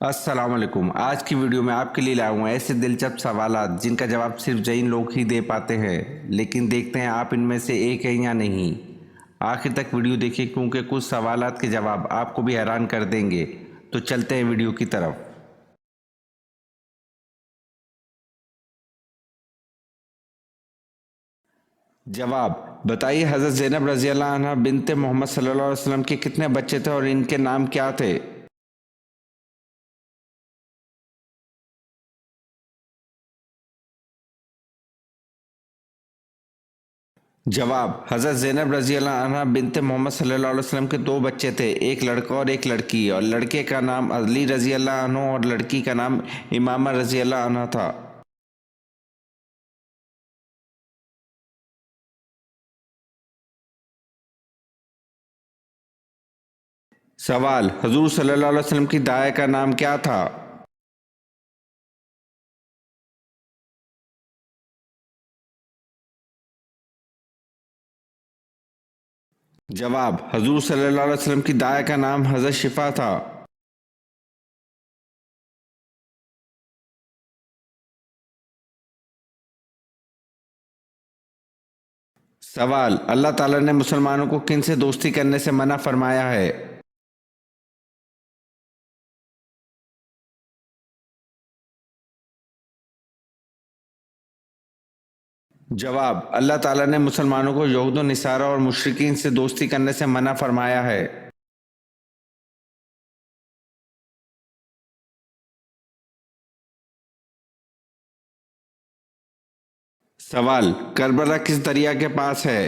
السلام علیکم۔ آج کی ویڈیو میں آپ کے لیے لایا ہوں ایسے دلچسپ سوالات جن کا جواب صرف جین لوگ ہی دے پاتے ہیں، لیکن دیکھتے ہیں آپ ان میں سے ایک ہیں یا نہیں۔ آخر تک ویڈیو دیکھیں کیونکہ کچھ سوالات کے جواب آپ کو بھی حیران کر دیں گے۔ تو چلتے ہیں ویڈیو کی طرف۔ جواب: بتائیے حضرت زینب رضی اللہ عنہ بنت محمد صلی اللہ علیہ وسلم کے کتنے بچے تھے اور ان کے نام کیا تھے؟ جواب: حضرت زینب رضی اللہ عنہ بنت محمد صلی اللہ علیہ وسلم کے دو بچے تھے، ایک لڑکا اور ایک لڑکی، اور لڑکے کا نام علی رضی اللہ عنہ اور لڑکی کا نام امامہ رضی اللہ عنہ تھا۔ سوال: حضور صلی اللہ علیہ وسلم کی دائیں کا نام کیا تھا؟ جواب: حضور صلی اللہ علیہ وسلم کی دائیں کا نام حضرت شفا تھا۔ سوال: اللہ تعالیٰ نے مسلمانوں کو کن سے دوستی کرنے سے منع فرمایا ہے؟ جواب: اللہ تعالیٰ نے مسلمانوں کو یہود و نصارہ اور مشرکین سے دوستی کرنے سے منع فرمایا ہے۔ سوال: کربلا کس دریا کے پاس ہے؟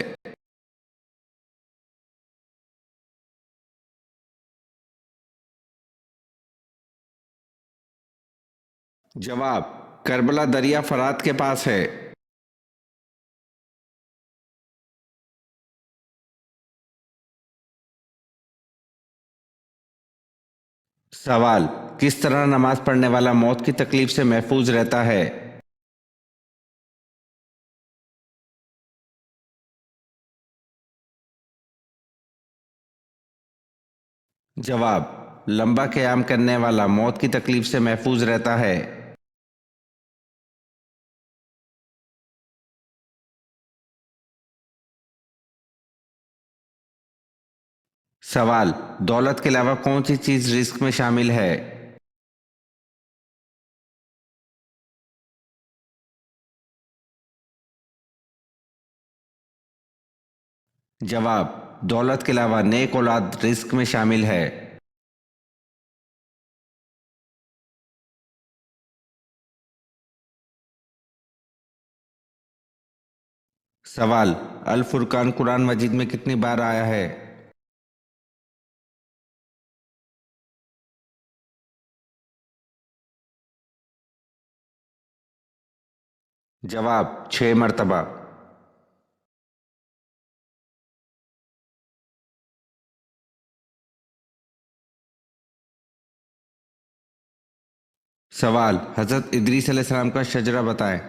جواب: کربلا دریا فرات کے پاس ہے۔ سوال: کس طرح نماز پڑھنے والا موت کی تکلیف سے محفوظ رہتا ہے؟ جواب: لمبا قیام کرنے والا موت کی تکلیف سے محفوظ رہتا ہے۔ سوال: دولت کے علاوہ کون سی چیز رزق میں شامل ہے؟ جواب: دولت کے علاوہ نیک اولاد رزق میں شامل ہے۔ سوال: الفرقان قرآن مجید میں کتنی بار آیا ہے؟ جواب: 6 مرتبہ۔ سوال: حضرت ادریس علیہ السلام کا شجرہ بتائیں۔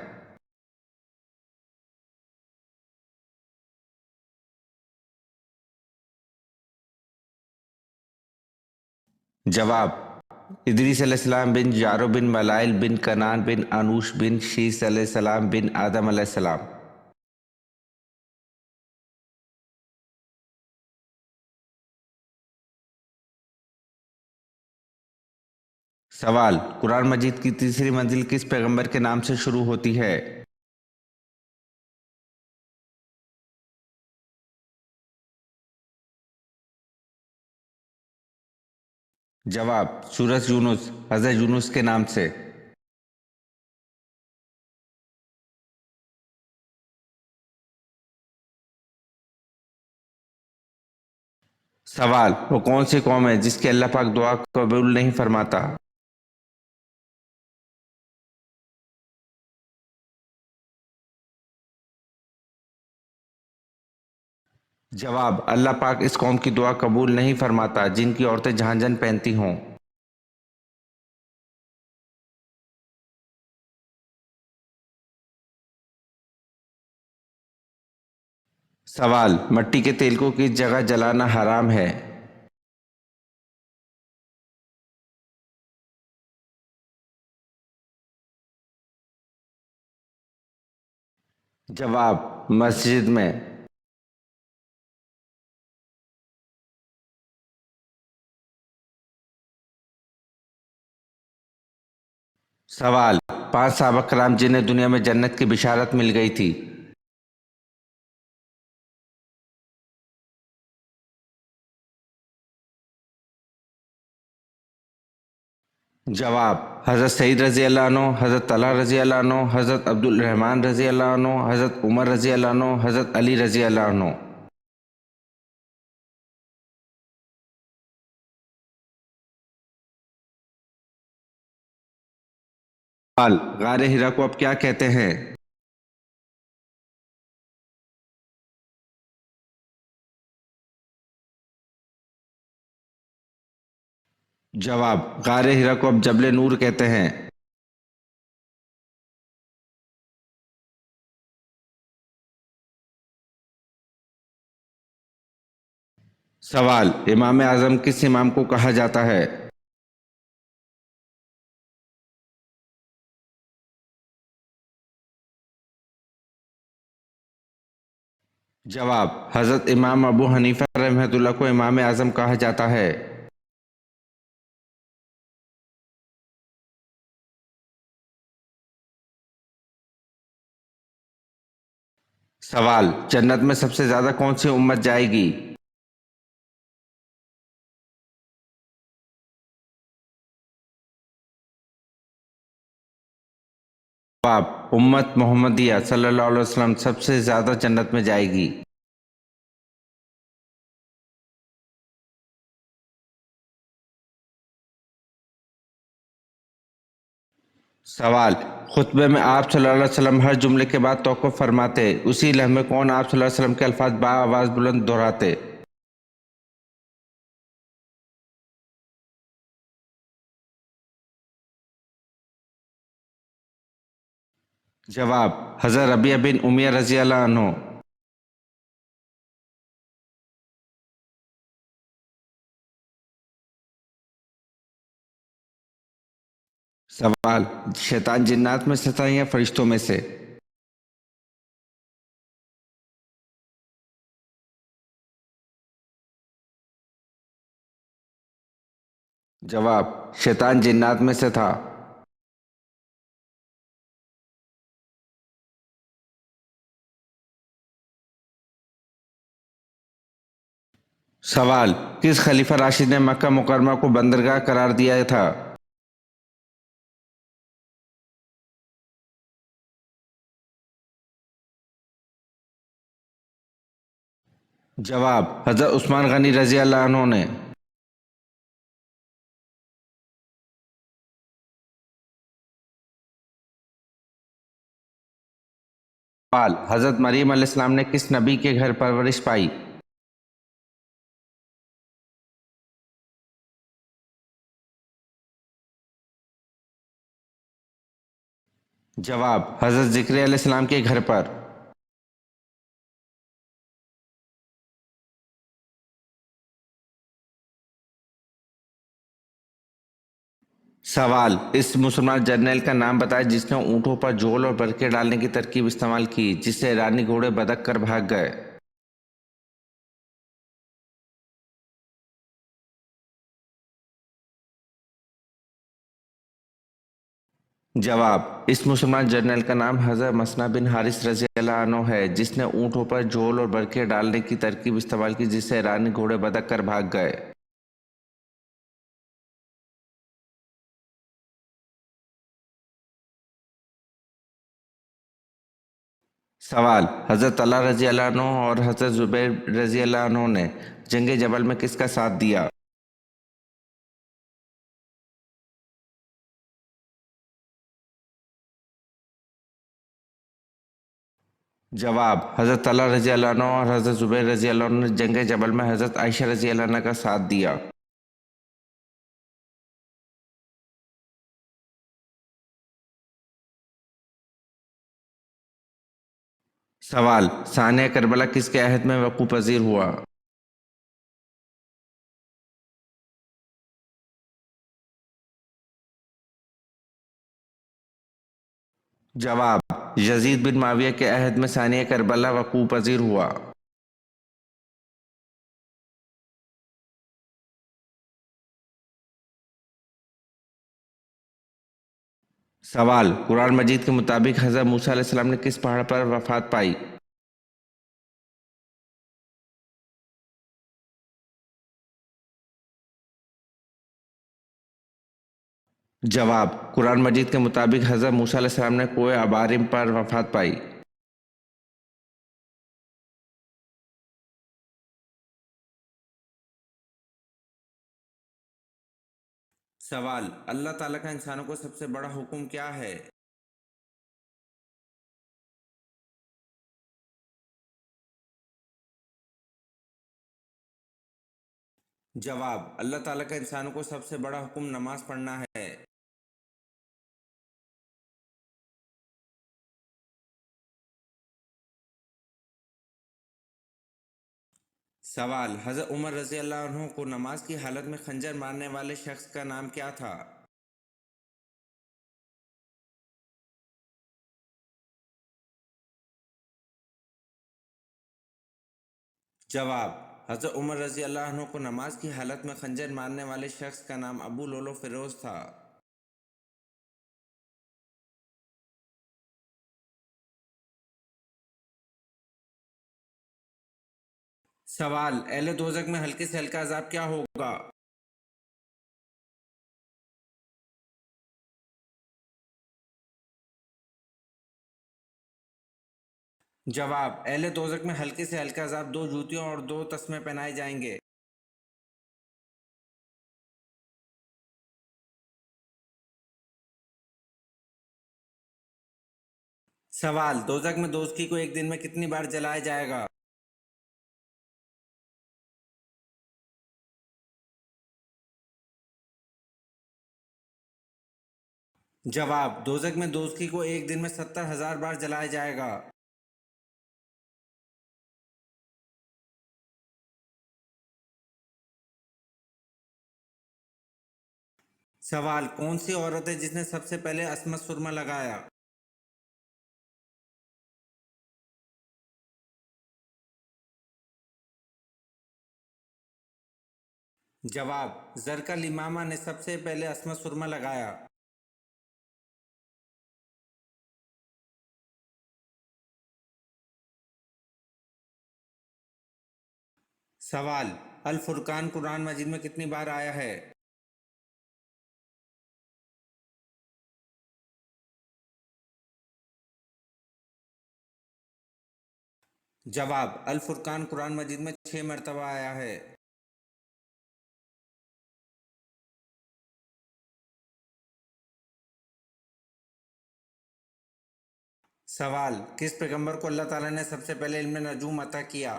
جواب: ادریس علیہ السلام بن جارو بن ملائل بن کنان بن انوش بن شیس علیہ السلام بن آدم علیہ السلام۔ سوال: قرآن مجید کی تیسری منزل کس پیغمبر کے نام سے شروع ہوتی ہے؟ جواب: سورۃ یونس، حضرت یونس کے نام سے۔ سوال: وہ کون سی قوم ہے جس کی اللہ پاک دعا قبول نہیں فرماتا؟ جواب: اللہ پاک اس قوم کی دعا قبول نہیں فرماتا جن کی عورتیں جھانجھن پہنتی ہوں۔ سوال: مٹی کے تیل کو کس جگہ جلانا حرام ہے؟ जवाब मस्जिद में। सवाल, 5 सहाबा कराम जिन्हें दुनिया में जन्नत की बिशारत मिल गई थी। जवाब हज़रत सईद रज़ी अल्लाह अन्हु, हज़रत तलहा रज़ी अल्लाह अन्हु, हज़रत अब्दुल रहमान रज़ी अल्लाह अन्हु, हज़रत उमर रज़ी अल्लाह अन्हु, हज़रत अली रज़ी अल्लाह अन्हु। सवाल, गारे हिरा को अब क्या कहते हैं। जवाब गारे हिरा को अब जबले नूर कहते हैं। सवाल, इमाम आजम किस इमाम को कहा जाता है। जवाब हज़रत इमाम अबू हनीफा रहमतुल्लाह को इमाम आजम कहा जाता है। सवाल, जन्नत में सबसे ज्यादा कौन सी उम्मत जाएगी। जवाब उम्मत मोहम्मदिया सल्लल्लाहु अलैहि वसल्लम सबसे ज्यादा जन्नत में जाएगी। सवाल, खुतबे में आप सल्लल्लाहु अलैहि वसल्लम हर जुमले के बाद तौक़ुफ़ फरमाते, उसी लम्हे कौन आप सल्लल्लाहु अलैहि वसल्लम के अल्फाज आवाज़ बुलंद दोहराते। जवाब हज़रत रबिया बिन उमिया रज़ी अल्लाह अन्हु। सवाल, शैतान जिन्नात में से था या फरिश्तों में से। जवाब शैतान जिन्नात में से था। सवाल, किस खलीफा राशिद ने मक्का मुकर्रमा को बंदरगाह करार दिया था। जवाब हज़रत उस्मान गनी रज़ी अल्लाह अन्हु ने। सवाल, हज़रत मरीम अलैहिस्सलाम ने किस नबी के घर परवरिश पाई। जवाब हज़रत ज़िक्रिया अलैहिस्सलाम के घर पर। सवाल, इस मुसलमान जर्नल का नाम बताएं जिसने ऊँटों पर झोल और बरके डालने की तरकीब इस्तेमाल की, जिससे ईरानी घोड़े बदक कर भाग गए। जवाब इस मुसलमान जर्नल का नाम हज़रत मसना बिन हारिस रज़ी अल्लाह अन्हु है, जिसने ऊँटों पर झोल और बरके डालने की तरकीब इस्तेमाल की, जिससे ईरानी घोड़े बदक कर भाग गए। सवाल, हज़रत तलहा रज़ी अल्लाह अन्हु और हज़रत ज़ुबैर रज़ी अल्लाह अन्हु ने जंग जबल में किसका साथ दिया। जवाब हज़रत तलहा रज़ी अल्लाह अन्हु और हज़रत ज़ुबैर रज़ी अल्लाह अन्हु ने जंग जबल में हज़रत आयशा रज़ी अल्लाह अन्हा का साथ दिया। सवाल, सानिया करबला किसके अहद में वक़ूफ़ पज़ीर हुआ। जवाब: यजीद बिन माविया के अहद में सानिया करबला वकूअ पजीर हुआ। सवाल: कुरान मजीद के मुताबिक हज़रत मूसा अलैहिस्सलाम ने किस पहाड़ पर वफात पाई? जवाब: कुरान मजीद के मुताबिक हज़रत मूसा अलैहिस्सलाम ने कोहे अबारिम पर वफात पाई। सवाल: अल्लाह ताला का इंसानों को सबसे बड़ा हुक्म क्या है? जवाब: अल्लाह ताला का इंसानों को सबसे बड़ा हुक्म नमाज पढ़ना है। सवाल: हज़रत उमर रज़ी अल्लाह अन्हु को नमाज की हालत में खंजर मारने वाले शख्स का नाम क्या था? जवाब: हज़रत उमर रज़ी अल्लाह अन्हु को नमाज की हालत में खंजर मारने वाले शख्स का नाम अबू लोलो फिरोज था। सवाल: अहले दोज़ख में हल्के से हल्का अज़ाब क्या होगा? जवाब: अहले दोज़ख में हल्के से हल्का अज़ाब दो जूतियों और दो तस्मे पहनाए जाएंगे। सवाल: दोज़ख में दोज़खी को एक दिन में कितनी बार जलाया जाएगा? जवाब: दोज़ख में दोज़खी को एक दिन में 70,000 बार जलाया जाएगा। सवाल: कौन सी औरत है जिसने सबसे पहले असमत सुरमा लगाया? जवाब: ज़रकल इमामा ने सबसे पहले असमत सुरमा लगाया। सवाल: अल फुरकान कुरान मजीद में कितनी बार आया है? जवाब: अल फुरकान कुरान मजीद में 6 मरतबा आया है। सवाल: किस पैगंबर को अल्लाह ताला ने सबसे पहले इल्म नजूम अता किया?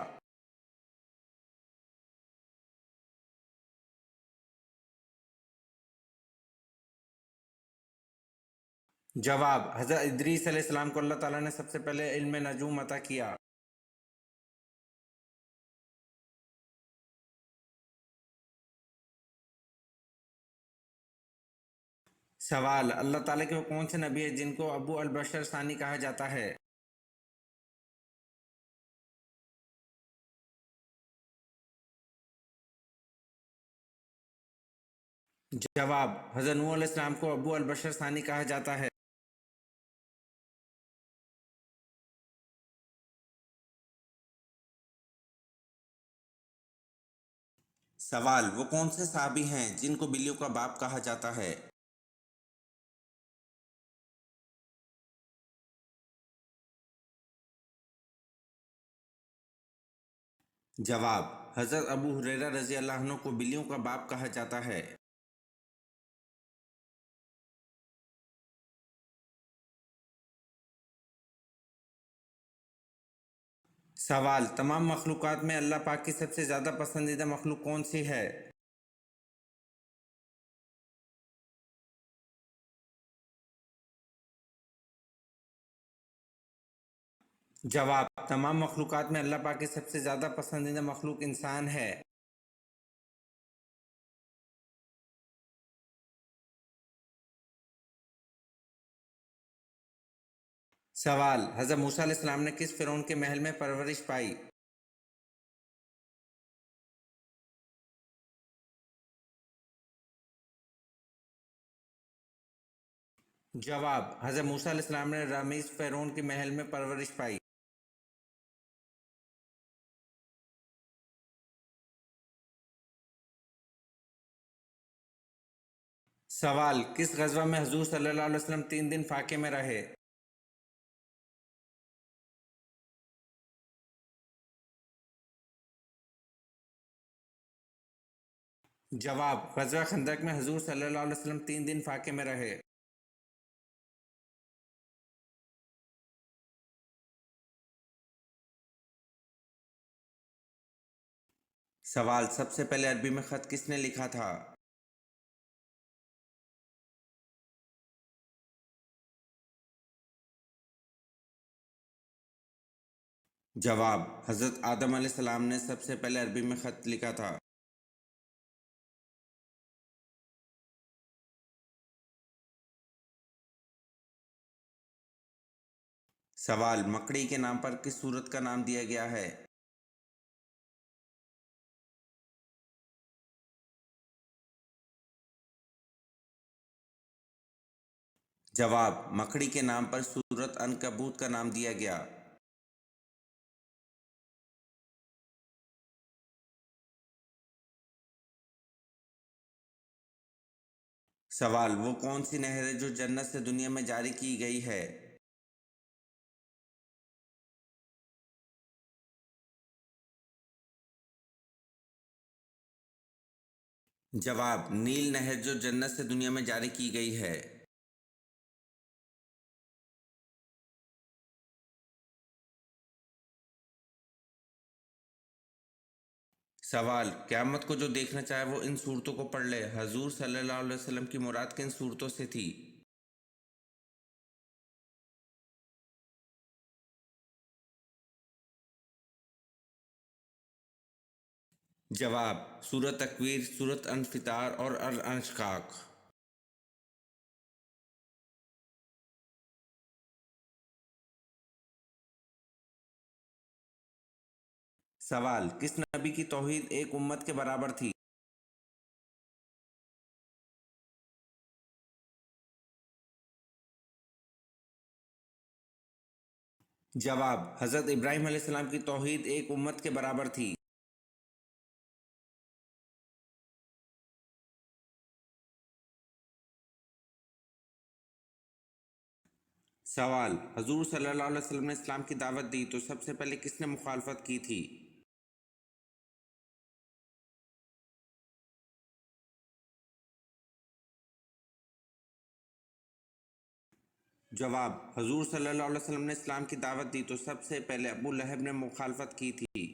जवाब: हज़रत इदरीस अलैहिस्सलाम को अल्लाह ताला ने सबसे पहले इल्म नजूम अता किया। सवाल: अल्लाह ताला के वो कौन से नबी है जिनको अबू अल बशर सानी कहा जाता है? जवाब: हज़रत नूह अलैहिस्सलाम को अबू अल बशर सानी कहा जाता है। सवाल: वो कौन से साहबी हैं जिनको बिल्लियों का बाप कहा जाता है? जवाब: हज़रत अबू हुरैरा रज़ी अल्लाह अन्हु को बिल्लियों का बाप कहा जाता है। सवाल: तमाम मखलूक़ात में अल्लाह पाक की सबसे ज़्यादा पसंदीदा मखलूक कौन सी है? जवाब: तमाम मखलूक़ात में अल्लाह पाक की सबसे ज़्यादा पसंदीदा मखलूक इंसान है। سوال: حضرت موسیٰ علیہ السلام نے کس فرعون کے محل میں پرورش پائی؟ جواب: حضرت موسیٰ علیہ السلام نے رامسیس فرعون کے محل میں پرورش پائی۔ سوال: کس غزوہ میں حضور صلی اللہ علیہ وسلم 3 دن فاقے میں رہے؟ جواب: غزوہ خندق میں حضور صلی اللہ علیہ وسلم 3 دن فاقے میں رہے۔ سوال: سب سے پہلے عربی میں خط کس نے لکھا تھا؟ جواب: حضرت آدم علیہ السلام نے سب سے پہلے عربی میں خط لکھا تھا۔ سوال: مکڑی کے نام پر کس سورت کا نام دیا گیا ہے؟ جواب: مکڑی کے نام پر سورت عنکبوت کا نام دیا گیا۔ سوال: وہ کون سی نہر ہے جو جنت سے دنیا میں جاری کی گئی ہے؟ جواب: نیل نہر جو جنت سے دنیا میں جاری کی گئی ہے۔ سوال: قیامت کو جو دیکھنا چاہے وہ ان صورتوں کو پڑھ لے۔ حضور صلی اللہ علیہ وسلم کی مراد کن صورتوں سے تھی؟ جواب: سورۃ تکویر، سورۃ انفطار اور الانشقاق۔ سوال: کس نبی کی توحید ایک امت کے برابر تھی؟ جواب: حضرت ابراہیم علیہ السلام کی توحید ایک امت کے برابر تھی۔ سوال: حضور صلی اللہ علیہ وسلم نے اسلام کی دعوت دی تو سب سے پہلے کس نے مخالفت کی تھی؟ جواب: حضور صلی اللہ علیہ وسلم نے اسلام کی دعوت دی تو سب سے پہلے ابو لہب نے مخالفت کی تھی۔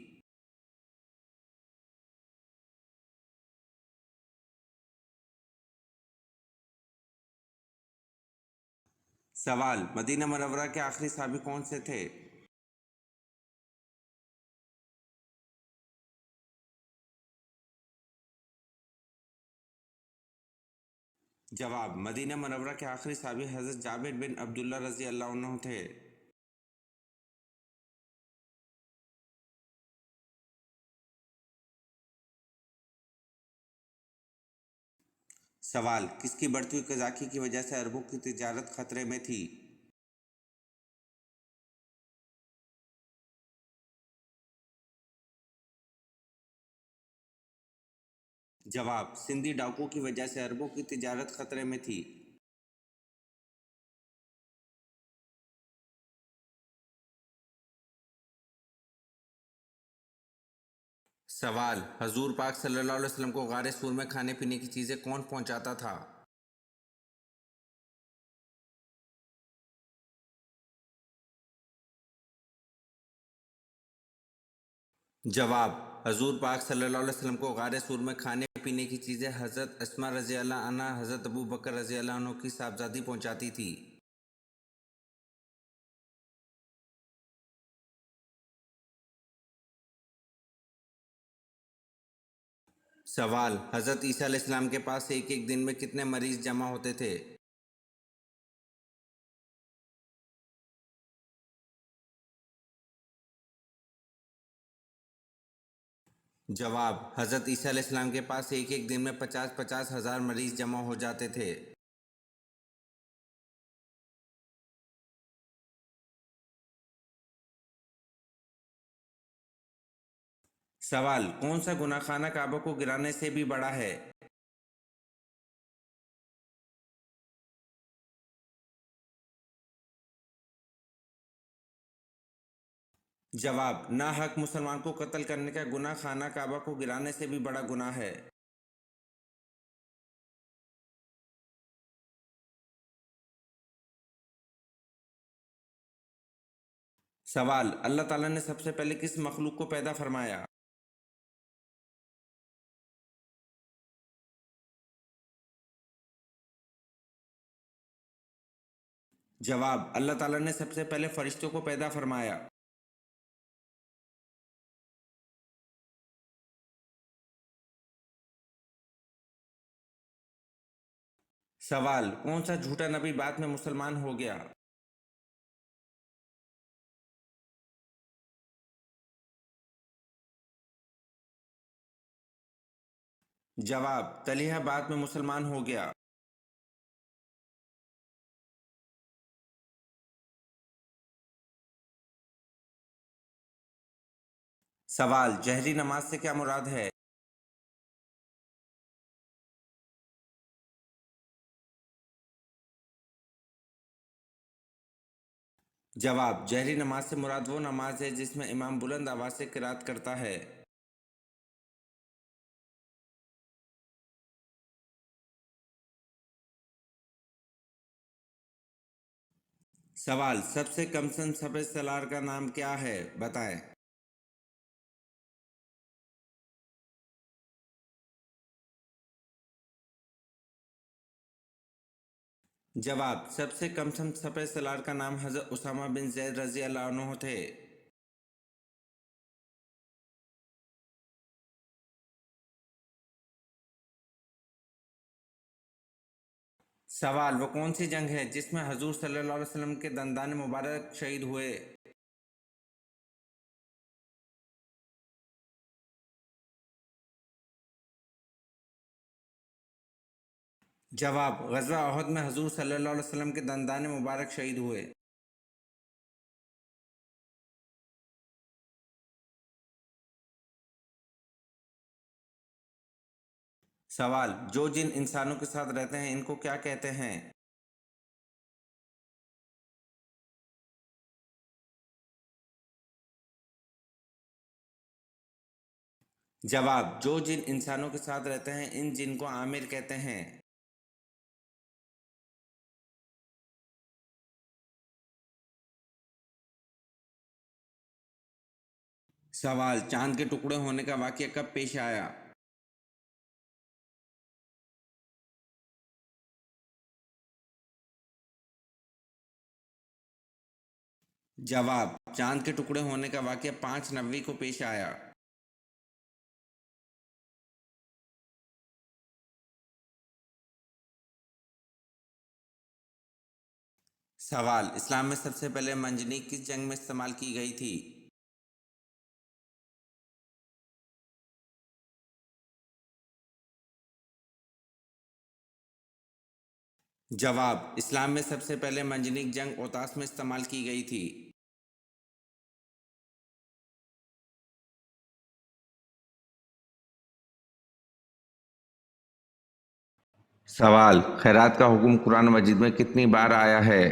سوال: مدینہ منورہ کے آخری صحابی کون سے تھے؟ جواب: مدینہ منورہ کے آخری صحابی حضرت جابر بن عبداللہ رضی اللہ عنہ تھے۔ سوال: کس کی بڑھتی ہوئی قزاقی کی وجہ سے عربوں کی تجارت خطرے میں تھی؟ جواب: سندھی ڈاکو کی وجہ سے عربوں کی تجارت خطرے میں تھی۔ سوال: حضور پاک صلی اللہ علیہ وسلم کو غار سور میں کھانے پینے کی چیزیں کون پہنچاتا تھا؟ جواب: حضور پاک صلی اللہ علیہ وسلم کو غار سور میں کھانے پینے کی چیزیں حضرت اسماء رضی اللہ عنہا حضرت ابو بکر رضی اللہ عنہ کی صاحبزادی پہنچاتی تھی۔ سوال: حضرت عیسیٰ علیہ السلام کے پاس ایک ایک دن میں کتنے مریض جمع ہوتے تھے؟ جواب: حضرت عیسیٰ علیہ السلام کے پاس ایک ایک دن میں 50,000 مریض جمع ہو جاتے تھے۔ سوال: کون سا گناہ خانہ کعبہ کو گرانے سے بھی بڑا ہے؟ جواب: ناحق مسلمان کو قتل کرنے کا گناہ خانہ کعبہ کو گرانے سے بھی بڑا گناہ ہے۔ سوال: اللہ تعالیٰ نے سب سے پہلے کس مخلوق کو پیدا فرمایا؟ جواب: اللہ تعالیٰ نے سب سے پہلے فرشتوں کو پیدا فرمایا۔ سوال: کون سا جھوٹا نبی بعد میں مسلمان ہو گیا؟ جواب: طلحہ بعد میں مسلمان ہو گیا۔ سوال: جہری نماز سے کیا مراد ہے؟ جواب: جہری نماز سے مراد وہ نماز ہے جس میں امام بلند آواز سے قرات کرتا ہے۔ سوال: سب سے کم سن سپر سالار کا نام کیا ہے، بتائیں۔ جواب: سب سے کم سن سپر سالار کا نام حضرت اسامہ بن زید رضی اللہ عنہ تھے۔ سوال: وہ کون سی جنگ ہے جس میں حضور صلی اللہ علیہ وسلم کے دندان مبارک شہید ہوئے؟ جواب: غزوہ احد میں حضور صلی اللہ علیہ وسلم کے دندان مبارک شہید ہوئے۔ سوال: جو جن انسانوں کے ساتھ رہتے ہیں ان کو کیا کہتے ہیں؟ جواب: جو جن انسانوں کے ساتھ رہتے ہیں ان جن کو عامر کہتے ہیں۔ سوال: چاند کے ٹکڑے ہونے کا واقعہ کب پیش آیا؟ جواب: چاند کے ٹکڑے ہونے کا واقعہ 5/9 کو پیش آیا۔ سوال: اسلام میں سب سے پہلے منجنیق کس جنگ میں استعمال کی گئی تھی؟ جواب: اسلام میں سب سے پہلے منجنیق جنگ اوتاس میں استعمال کی گئی تھی۔ سوال: خیرات کا حکم قرآن مجید میں کتنی بار آیا ہے؟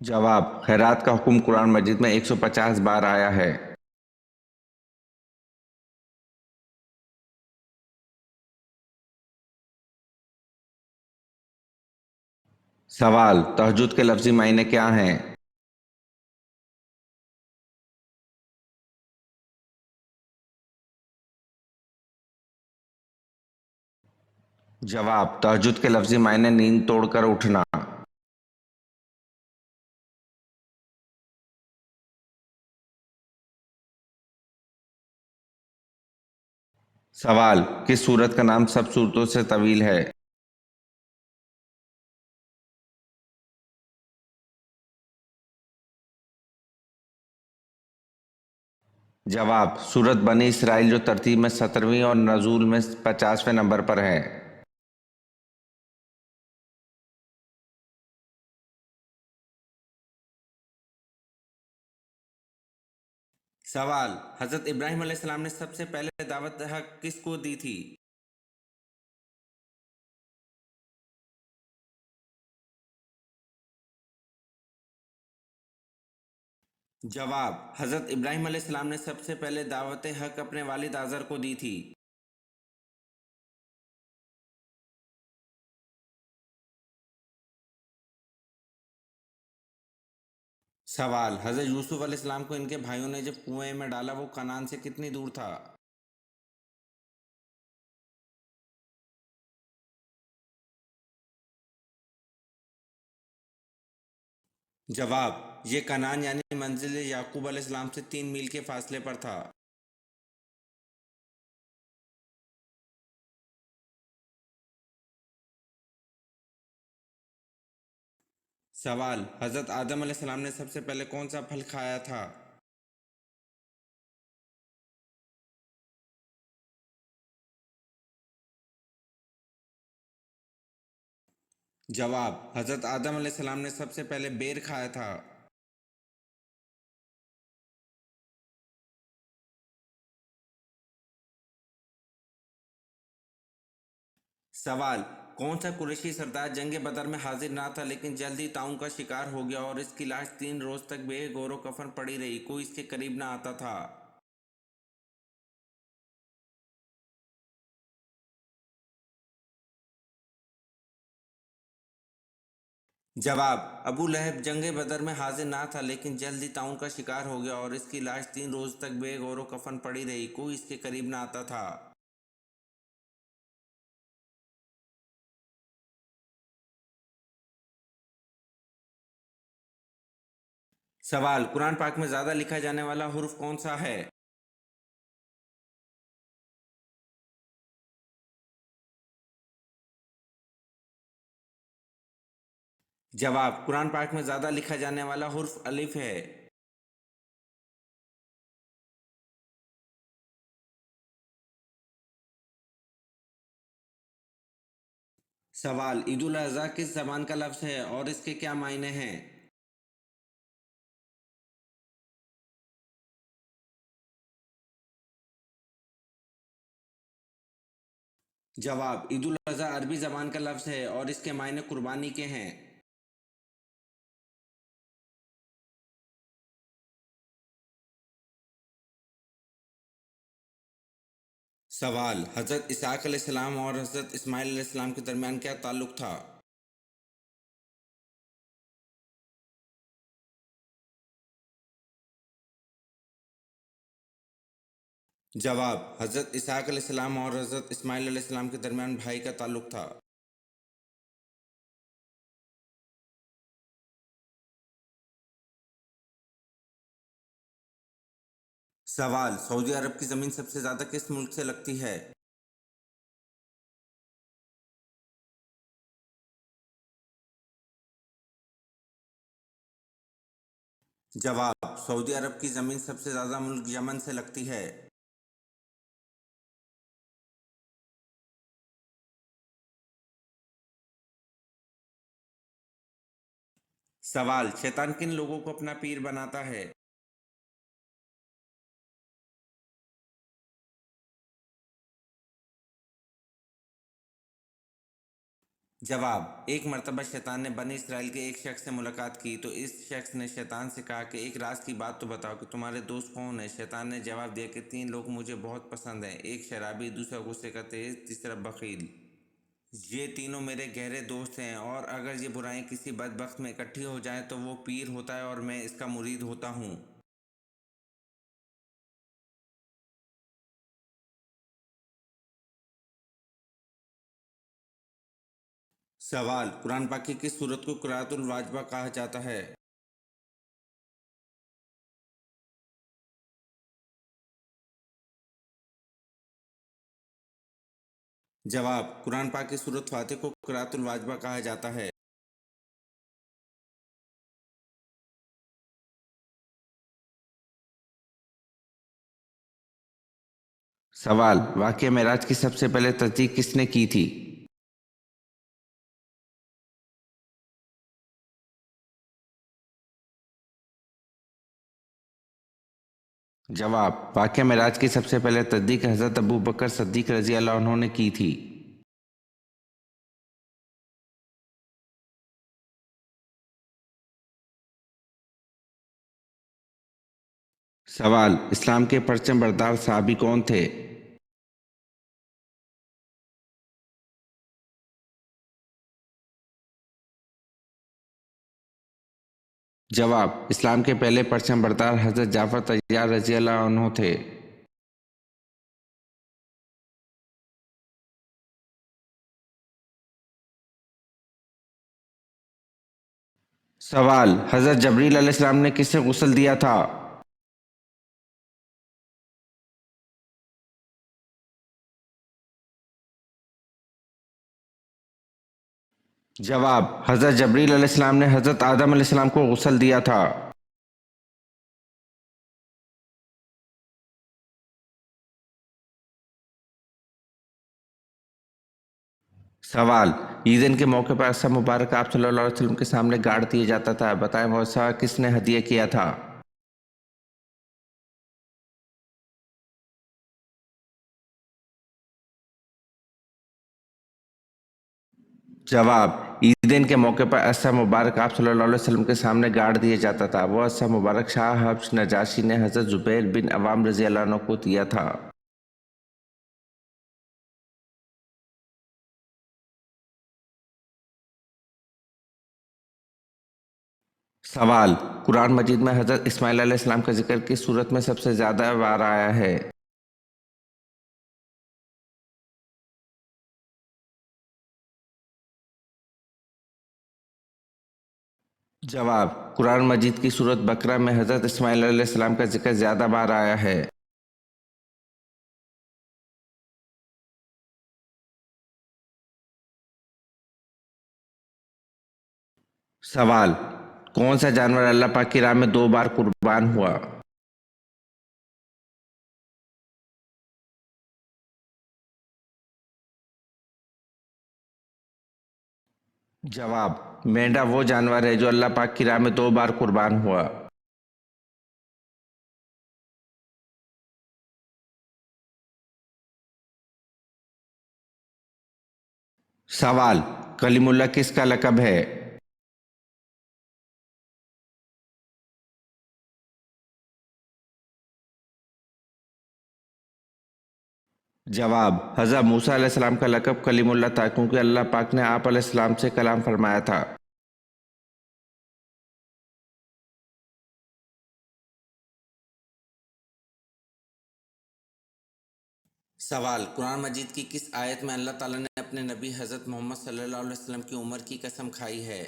جواب: خیرات کا حکم قرآن مجید میں 150 بار آیا ہے۔ سوال: تہجد کے لفظی معنی کیا ہیں؟ جواب: تہجد کے لفظی معنی نیند توڑ کر اٹھنا۔ سوال: کس سورت کا نام سب سورتوں سے طویل ہے؟ जवाब सूरत बनी इसराइल जो तरतीब में 17वीं और नज़ूल में 50वें नंबर पर है। सवाल, हज़रत इब्राहीम अलैहिस्सलाम ने सबसे पहले दावत हक किसको दी थी? जवाब, हज़रत इब्राहीम अलैहिस्सलाम ने सबसे पहले दावत हक अपने वालिद आज़र को दी थी। सवाल, हज़रत यूसुफ अलैहिस्सलाम को इनके भाइयों ने जब कुएं में डाला वो कनान से कितनी दूर था? जवाब, ये कनान यानी मंजिल याकूब अलैहिस्सलाम से 3 मील के फासले पर था। सवाल, हज़रत आदम अलैहिस्सलाम ने सबसे पहले कौन सा फल खाया था? जवाब, हज़रत आदम अलैहिस्सलाम ने सबसे पहले बेर खाया था। सवाल, कौन सा कुरैशी सरदार जंग बदर में हाजिर ना था लेकिन जल्द ही ताउन का शिकार हो गया और इसकी लाश 3 रोज तक बेगौर कफन पड़ी रही, कोई इसके करीब ना आता था? जवाब, अबू लहब जंग बदर में हाजिर ना था लेकिन जल्द ही ताउन का शिकार हो गया और इसकी लाश 3 रोज तक बेगौर कफन पड़ी रही, कोई इसके करीब ना आता था। सवाल, कुरान पाक में ज़्यादा लिखा जाने वाला हुर्फ कौन सा है? जवाब, कुरान पाक में ज़्यादा लिखा जाने वाला हुर्फ अलिफ है। सवाल, ईद उल अज़हा किस ज़बान का लफ्ज़ है और इसके क्या मायने हैं? जवाब, ईद उल अज़हा अरबी ज़बान का लफ्ज़ है और इसके मायने कुर्बानी के हैं। सवाल, हज़रत इसहाक़ अलैहिस्सलाम और हज़रत इस्माइल अलैहिस्सलाम के दरमियान क्या ताल्लुक़ था? जवाब, हज़रत इसहाक़ अलैहिस्सलाम और हज़रत इस्माइल अलैहिस्सलाम के दरमियान भाई का ताल्लुक़ था। सवाल, सऊदी अरब की ज़मीन सबसे ज़्यादा किस मुल्क से लगती है? जवाब, सऊदी अरब की ज़मीन सबसे ज़्यादा मुल्क यमन से लगती है। सवाल, शैतान किन लोगों को अपना पीर बनाता है? जवाब, एक मर्तबा शैतान ने बनी इसराइल के एक शख्स से मुलाकात की तो इस शख्स ने शैतान से कहा कि एक राज की बात तो बताओ कि तुम्हारे दोस्त कौन है? शैतान ने जवाब दिया कि 3 लोग मुझे बहुत पसंद हैं, एक शराबी, दूसरा गुस्से का तेज, तीसरा बखील। ये तीनों मेरे गहरे दोस्त हैं और अगर ये बुराइयां किसी बदबख्त में इकट्ठी हो जाएं तो वो पीर होता है और मैं इसका मुरीद होता हूँ। सवाल, कुरान पाक की किस सूरत को क़ुराअतुल वाजबा कहा जाता है? जवाब, कुरान पाक की सूरत फातिह को क़ुराअतुल वाजबा कहा जाता है। सवाल, वाक़या मेराज की सबसे पहले तस्दीक किसने की थी? जवाब, वाक़या मेराज की सबसे पहले तस्दीक हज़रत अबू बकर सिद्दीक़ रज़ी अल्लाह अन्हु ने की थी। सवाल, इस्लाम के परचम बरदार सहाबी कौन थे? जवाब, इस्लाम के पहले परचम बरदार हज़रत जाफ़र तैयार रज़ी अल्लाह अन्हु थे। सवाल, हज़रत जबरील अलैहिस्सलाम ने किसे गुस्ल दिया था? जवाब, हज़रत जबरील अलैहिस्सलाम ने हज़रत आदम अलैहिस्सलाम को गुस्ल दिया था। सवाल, ईद के मौके पर असा मुबारक आप सल्लल्लाहु अलैहि वसल्लम के सामने गाड़ दिया जाता था, बताएं वो असा किसने हदिया किया था? जवाब, ईद के मौके पर असा मुबारक आप सल्लल्लाहु अलैहि वसल्लम के सामने गाड़ दिया जाता था, वो असा मुबारक शाह हब्श नजाशी ने हज़रत ज़ुबैर बिन अवाम रज़ी अल्लाह अन्हु को दिया था। सवाल, कुरान मजीद में हज़रत इस्माइल अलैहिस्सलाम का जिक्र किस सूरत में सबसे ज़्यादा बार आया है? जवाब, कुरान मजीद की सूरत बकरा में हज़रत इस्माइल अलैहिस्सलाम का जिक्र ज़्यादा बार आया है। सवाल, कौन सा जानवर अल्लाह पाक की राह में 2 बार कुर्बान हुआ? जवाब, मेंढा वो जानवर है जो अल्लाह पाक की राह में 2 बार कुर्बान हुआ। सवाल, कलीमुल्लाह किसका लक़ब है? जवाब, हज़रत मूसा अलैहिस्सलाम का लक़ब कलीमुल्लाह था क्योंकि अल्लाह पाक ने आप अलैहिस्सलाम से कलाम फरमाया था। सवाल, कुरान मजीद की किस आयत में अल्लाह ताला ने अपने नबी हज़रत मोहम्मद सल्लल्लाहु अलैहि वसल्लम की उम्र की कसम खाई है?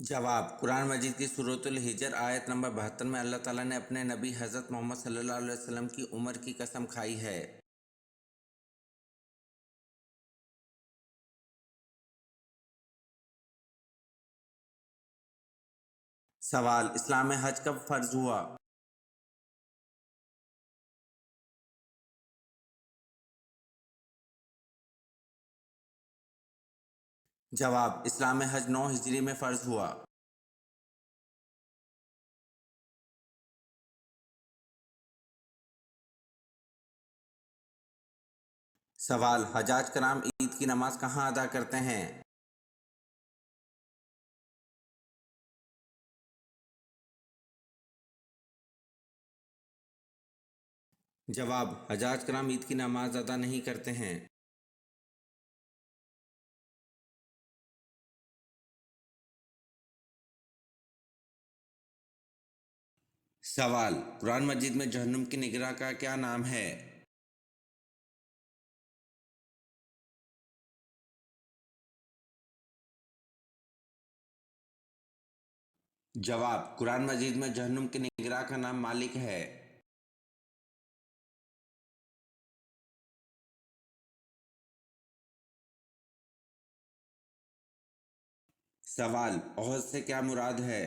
जवाब, कुरान मजीद की सूरतुल हिजर आयत नंबर 72 में अल्लाह ताला ने अपने नबी हज़रत मोहम्मद सल्लल्लाहु अलैहि वसल्लम की उम्र की कसम खाई है। सवाल, इस्लाम में हज कब फ़र्ज हुआ? जवाब, इस्लाम में हज 9 हिजरी में फ़र्ज हुआ। सवाल, हजाज कराम ईद की नमाज कहाँ अदा करते हैं? जवाब, हजाज कराम ईद की नमाज अदा नहीं करते हैं। सवाल, कुरान मजीद में जहन्नुम की निगराह का क्या नाम है? जवाब, कुरान मजीद में जहन्नुम की निगराह का नाम मालिक है। سوال: عہد سے کیا مراد ہے؟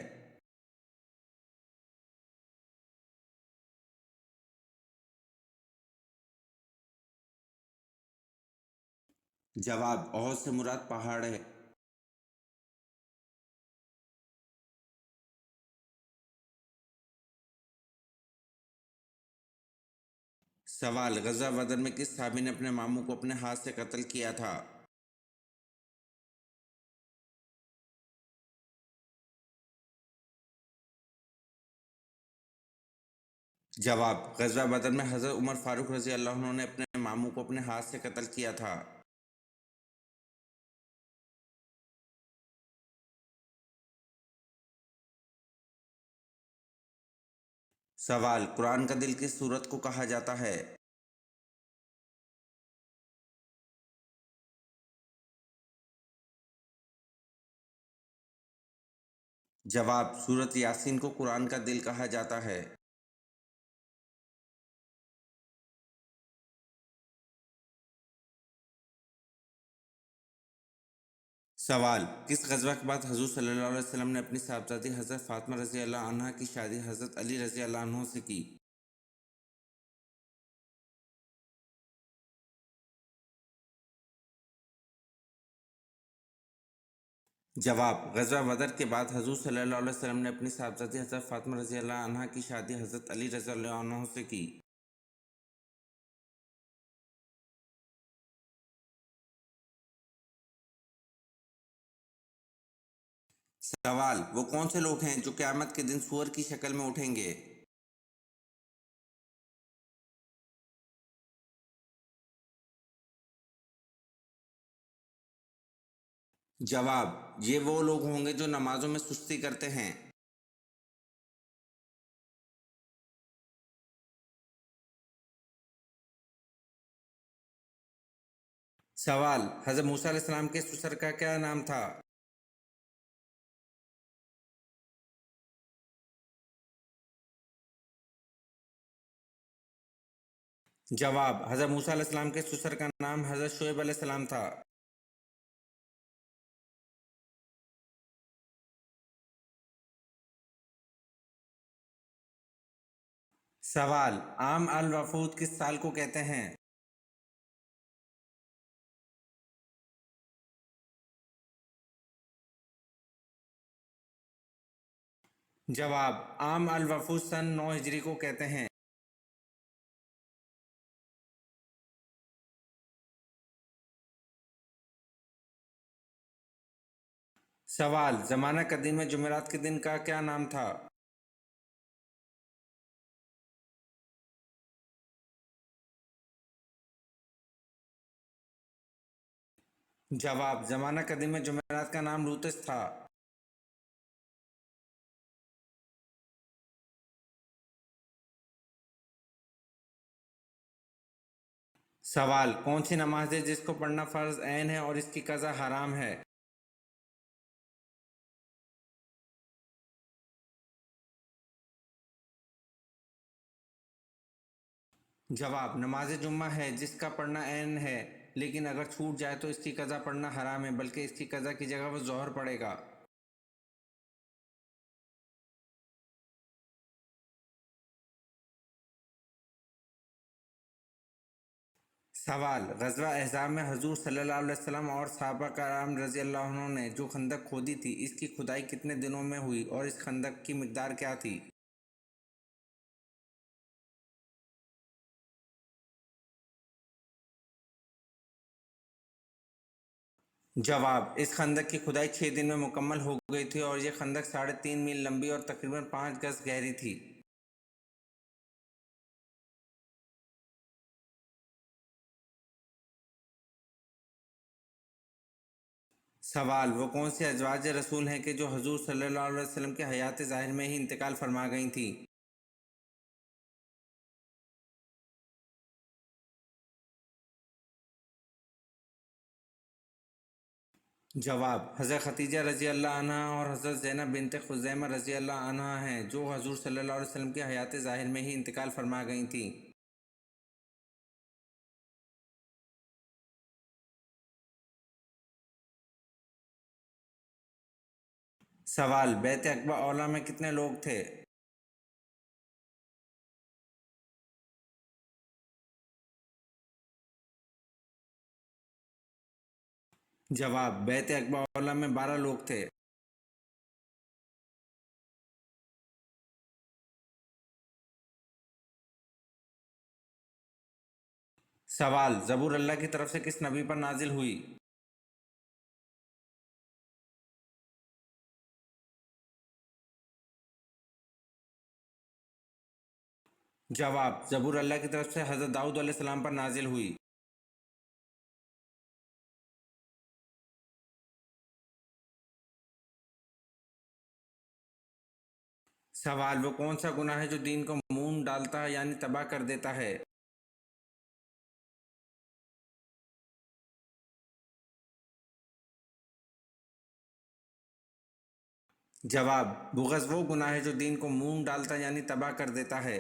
جواب: عہد سے مراد پہاڑ ہے۔ سوال: غزوہ بدر میں کس صحابی نے اپنے ماموں کو اپنے ہاتھ سے قتل کیا تھا؟ جواب: غزوہ بدر میں حضرت عمر فاروق رضی اللہ عنہ نے اپنے ماموں کو اپنے ہاتھ سے قتل کیا تھا۔ سوال: قرآن کا دل کس سورت کو کہا جاتا ہے؟ جواب: سورت یاسین کو قرآن کا دل کہا جاتا ہے۔ سوال: کس غزوہ کے بعد حضور صلی اللہ علیہ وسلم نے اپنی صاحبزادی حضرت فاطمہ رضی اللہ عنہا کی شادی حضرت علی رضی اللہ عنہ سے کی؟ جواب: غزوہ بدر کے بعد حضور صلی اللہ علیہ وسلم نے اپنی صاحبزادی حضرت فاطمہ رضی اللہ عنہا کی شادی حضرت علی رضی اللہ عنہ سے کی۔ سوال: وہ کون سے لوگ ہیں جو قیامت کے دن سور کی شکل میں اٹھیں گے؟ جواب: یہ وہ لوگ ہوں گے جو نمازوں میں سستی کرتے ہیں۔ سوال: حضرت موسیٰ علیہ السلام کے سسر کا کیا نام تھا؟ جواب: حضرت موسیٰ علیہ السلام کے سسر کا نام حضرت شعیب علیہ السلام تھا۔ سوال: عام الوفود کس سال کو کہتے ہیں؟ جواب: عام الوفود سن 9 ہجری کو کہتے ہیں۔ سوال: زمانہ قدیم میں جمعرات کے دن کا کیا نام تھا؟ جواب: زمانہ قدیم میں جمعرات کا نام لوتس تھا۔ سوال: کون سی نماز ہے جس کو پڑھنا فرض عین ہے اور اس کی قضا حرام ہے؟ جواب: نماز جمعہ ہے جس کا پڑھنا عین ہے، لیکن اگر چھوٹ جائے تو اس کی قضا پڑھنا حرام ہے، بلکہ اس کی قضا کی جگہ وہ ظہر پڑھے گا۔ سوال: غزوہ احزاب میں حضور صلی اللہ علیہ وسلم اور صحابہ کرام رضی اللہ عنہ نے جو خندق کھودی تھی، اس کی کھدائی کتنے دنوں میں ہوئی اور اس خندق کی مقدار کیا تھی؟ جواب: اس خندق کی کھدائی 6 دن میں مکمل ہو گئی تھی اور یہ خندق 3.5 میل لمبی اور تقریباً 5 گز گہری تھی۔ سوال: وہ کون سی ازواج رسول ہیں کہ جو حضور صلی اللہ علیہ وسلم کے حیات ظاہر میں ہی انتقال فرما گئی تھیں؟ جواب: حضرت خدیجہ رضی اللہ عنہا اور حضرت زینب بنت خزیمہ رضی اللہ عنہا ہیں جو حضور صلی اللہ علیہ وسلم کے حیات ظاہر میں ہی انتقال فرما گئی تھیں۔ सवाल बैत अकबा औला में कितने लोग थे? जवाब बैत अकबा औला में 12 लोग थे। सवाल ज़बूर अल्लाह की तरफ से किस नबी पर नाजिल हुई? जवाब ज़बूर अल्लाह की तरफ से हज़रत दाऊद अलैहिस्सलाम पर नाजिल हुई। सवाल वो कौन सा गुनाह है जो दीन को मून डालता है यानी तबाह कर देता है? जवाब बुग़्ज़ वो गुनाह है जो दीन को मून डालता है यानी तबाह कर देता है।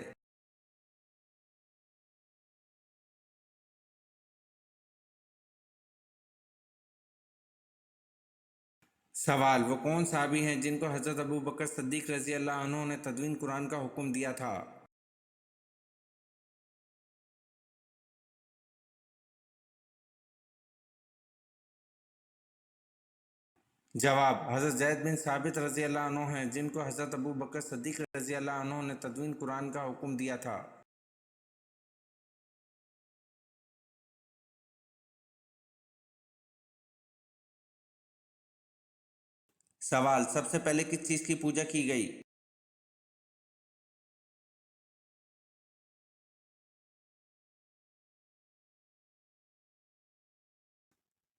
सवाल वो कौन साहबी हैं जिनको हज़रत अबू बकर सिद्दीक़ रज़ी अल्लाह अन्हु ने तदवीन कुरान का हुक्म दिया था? जवाब हज़रत ज़ैद बिन साबित रज़ी अल्लाह अन्हु हैं जिनको हज़रत अबू बकर सिद्दीक़ रज़ी अल्लाह अन्हु ने तदवीन कुरान का हुक्म दिया था। सवाल सबसे पहले किस चीज़ की पूजा की गई?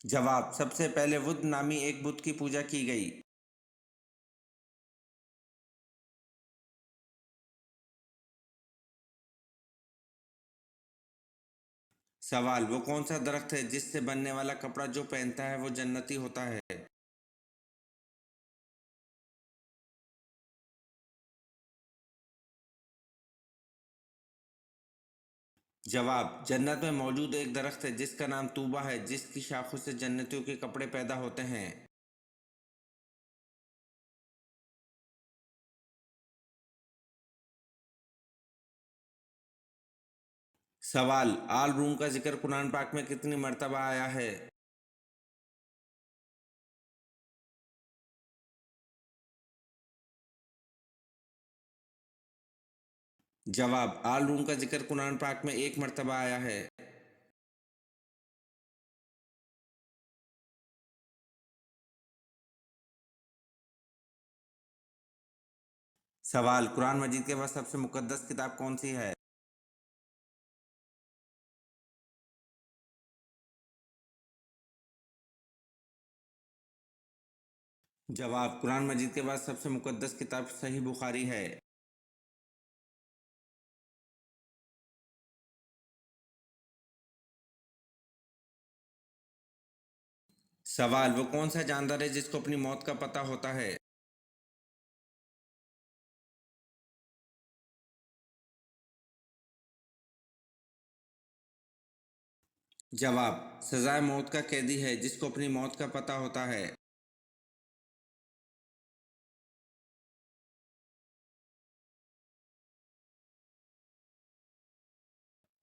जवाब सबसे पहले वुद नामी एक बुत की पूजा की गई। सवाल वो कौन सा दरख्त है जिससे बनने वाला कपड़ा जो पहनता है वो जन्नती होता है? जवाब जन्नत में मौजूद एक दरख्त है जिसका नाम तूबा है जिसकी शाखों से जन्नतियों के कपड़े पैदा होते हैं। सवाल आल रूम का जिक्र कुरान पाक में कितनी मर्तबा आया है? जवाब आल रूम का जिक्र कुरान पाक में एक मर्तबा आया है। सवाल कुरान मजीद के बाद सबसे मुकद्दस किताब कौन सी है? जवाब कुरान मजीद के बाद सबसे मुकद्दस किताब सही बुखारी है। सवाल वो कौन सा जानवर है जिसको अपनी मौत का पता होता है? जवाब सजाए मौत का कैदी है जिसको अपनी मौत का पता होता है।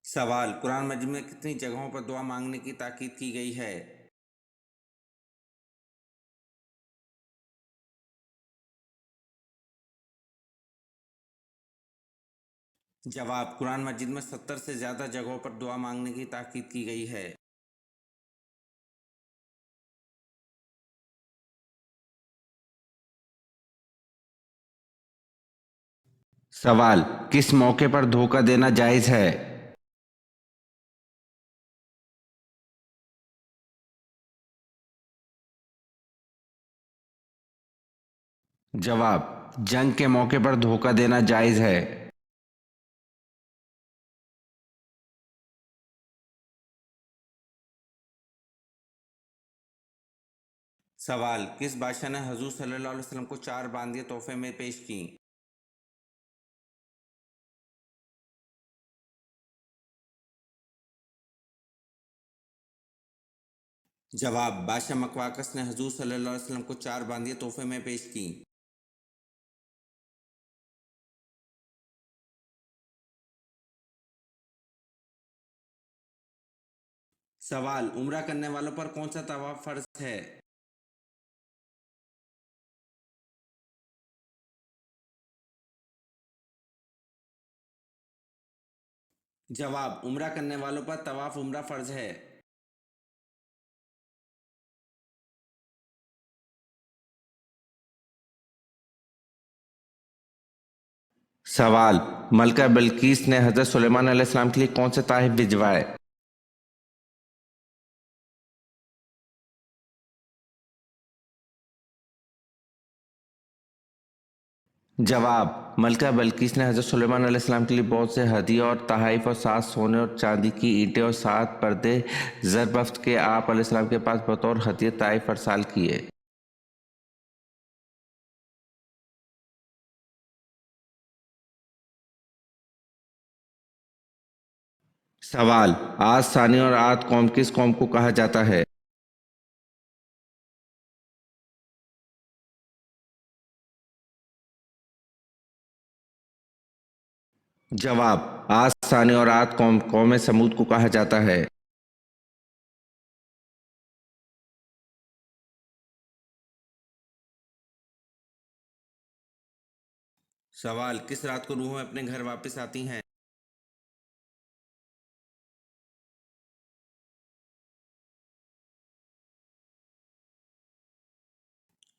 सवाल कुरान मजीद में कितनी जगहों पर दुआ मांगने की ताकीद की गई है? जवाब कुरान मजीद में 70 से ज़्यादा जगहों पर दुआ मांगने की ताकीद की गई है। सवाल किस मौके पर धोखा देना जायज़ है? जवाब जंग के मौके पर धोखा देना जायज़ है। सवाल किस बादशाह ने हजूर सल्लल्लाहु अलैहि वसल्लम को 4 बांदियाँ तोहफे में पेश की? जवाब बादशाह मकवाकस ने हजूर सल्लल्लाहु अलैहि वसल्लम को 4 बांदियाँ तोहफे में पेश की। सवाल, उम्रा करने वालों पर कौन सा तवाफ फर्ज है? जवाब, उम्रा करने वालों पर तवाफ उम्रा फर्ज है। सवाल, मलका बिल्किस ने हजरत सुलेमान अलैहिस्सलाम के लिए कौन से तोहफे भिजवाए? जवाब, मलका बिल्किस ने हजरत सुलेमान अलैहिस्सलाम के लिए बहुत से हदिये और तोहफे और 7 सोने और चांदी की ईंटें और 7 पर्दे ज़रबफ्त के आप अलैहिस्सलाम के पास बतौर हदिये तोहफे अरसाल किए। सवाल, आद सानी और आद कौम किस कौम को कहा जाता है? जवाब, आद सानी और आद कौम कौम समूद को कहा जाता है। सवाल, किस रात को रूहें अपने घर वापस आती हैं?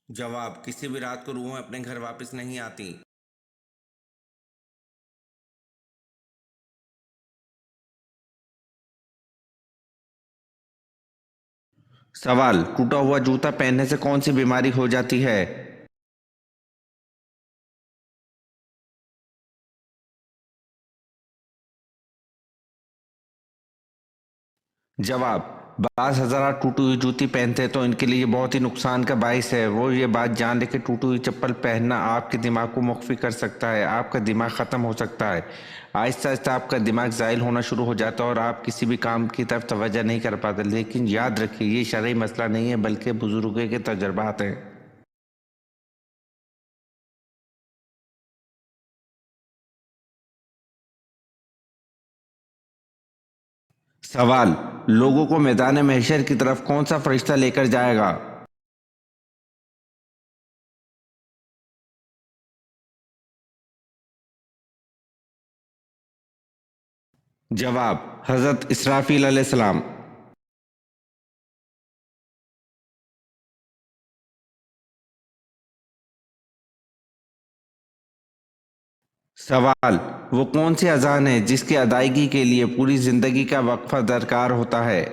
जवाब, किसी भी रात को रूहें अपने घर वापस नहीं आती। सवाल, टूटा हुआ जूता पहनने से कौन सी बीमारी हो जाती है? जवाब, बास हज़ारा टूटी हुई जूती पहनते हैं तो इनके लिए ये बहुत ही नुकसान का बाइस है। वो ये बात जान ले कि टूटी हुई चप्पल पहनना आपके दिमाग को मुख्फी कर सकता है, आपका दिमाग ख़त्म हो सकता है। आहिस्ता आहिस्ता आपका दिमाग ज़ाइल होना शुरू हो जाता है और आप किसी भी काम की तरफ तवज्जो नहीं कर पाते। लेकिन याद रखिए, ये शरई मसला नहीं है बल्कि बुजुर्गों के तजर्बात हैं। सवाल, लोगों को मैदान महशर की तरफ कौन सा फरिश्ता लेकर जाएगा? जवाब, हज़रत इसराफील अलैहिस्सलाम। सवाल, वो कौन सी अजान है जिसकी अदायगी के लिए पूरी जिंदगी का वक्फा दरकार होता है?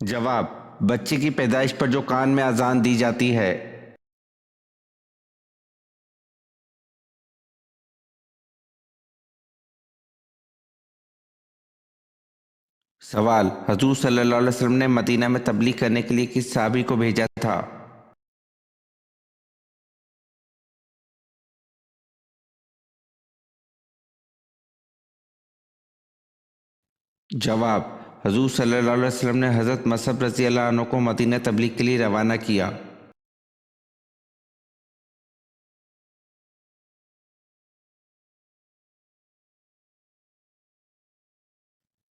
जवाब, बच्चे की पैदाइश पर जो कान में अजान दी जाती है। सवाल, हजूर सल्लल्लाहु अलैहि वसल्लम ने मदीना में तबलीग करने के लिए किस साहबी को भेजा था? जवाब, हजूर सल्लल्लाहु अलैहि वसल्लम ने हज़रत मसअब रज़ी अल्लाह अन्हु को मदीना तबलीग के लिए रवाना किया।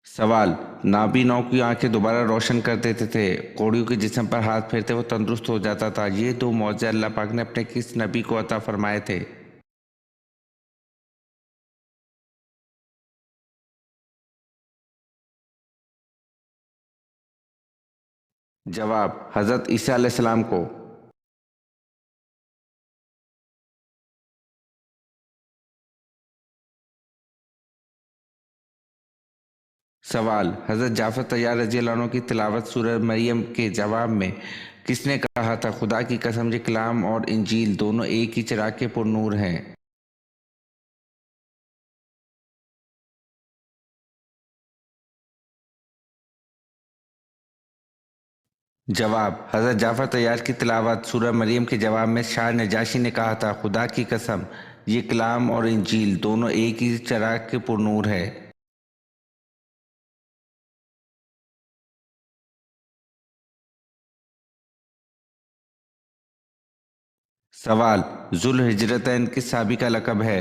सवाल, नाबीनों की आंखें दोबारा रोशन कर देते थे, कोड़ियों के जिस्म पर हाथ फेरते वो तंदुरुस्त हो जाता था। ये दो मौज़े अल्लाह पाक ने अपने किस नबी को अता फरमाए थे? जवाब, हज़रत ईसा अलैहिस्सलाम को। सवाल, हज़रत जाफ़र तैयार रज़ी अल्लाह अन्हु की तिलावत सूरह मरियम के जवाब में किसने कहा था, खुदा की कसम ये कलाम और इंजील दोनों एक ही चिराग के पुरनूर हैं? जवाब, हज़रत जाफ़र तैयार की तिलावत सूरह मरियम के जवाब में शाह नजाशी ने कहा था, खुदा की कसम ये कलाम और इंजील दोनों एक ही चिराग के पुरनूर है। سوال: ذوالحجرتین کس صحابی کا لقب ہے؟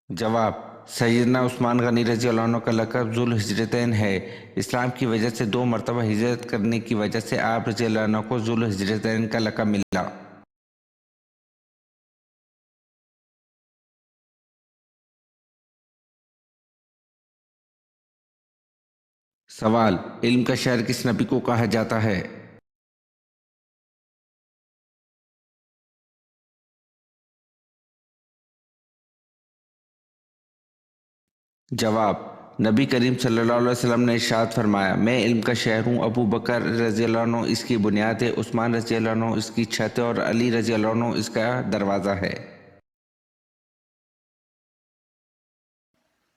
جواب: سیدنا عثمان غنی رضی اللہ عنہ کا لقب ذوالحجرتین ہے۔ اسلام کی وجہ سے 2 مرتبہ ہجرت کرنے کی وجہ سے آپ رضی اللہ عنہ کو ذوالحجرتین کا لقب ملا۔ سوال: علم کا شہر کس نبی کو کہا جاتا ہے؟ جواب: نبی کریم صلی اللہ علیہ وسلم نے ارشاد فرمایا، میں علم کا شہر ہوں۔ ابو بکر رضی اللہ عنہ اس کی بنیاد ہے، عثمان رضی اللہ عنہ اس کی چھت ہے اور علی رضی اللہ عنہ اس کا دروازہ ہے۔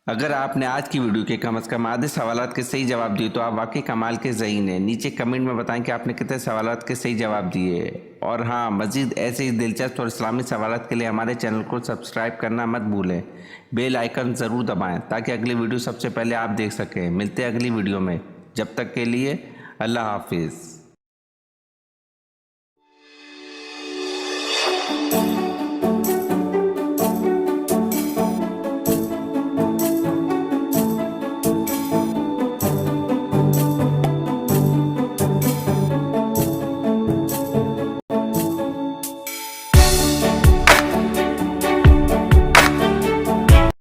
اگر آپ نے آج کی ویڈیو کے کم از کم آدھے سوالات کے صحیح جواب دیے تو آپ واقعی کمال کے ذہین ہیں۔ نیچے کمنٹ میں بتائیں کہ آپ نے کتنے سوالات کے صحیح جواب دیے، اور ہاں، مزید ایسے ہی دلچسپ اور اسلامی سوالات کے لیے ہمارے چینل کو سبسکرائب کرنا مت بھولیں۔ بیل آئیکن ضرور دبائیں تاکہ اگلی ویڈیو سب سے پہلے آپ دیکھ سکیں۔ ملتے ہیں اگلی ویڈیو میں، جب تک کے لیے اللہ حافظ۔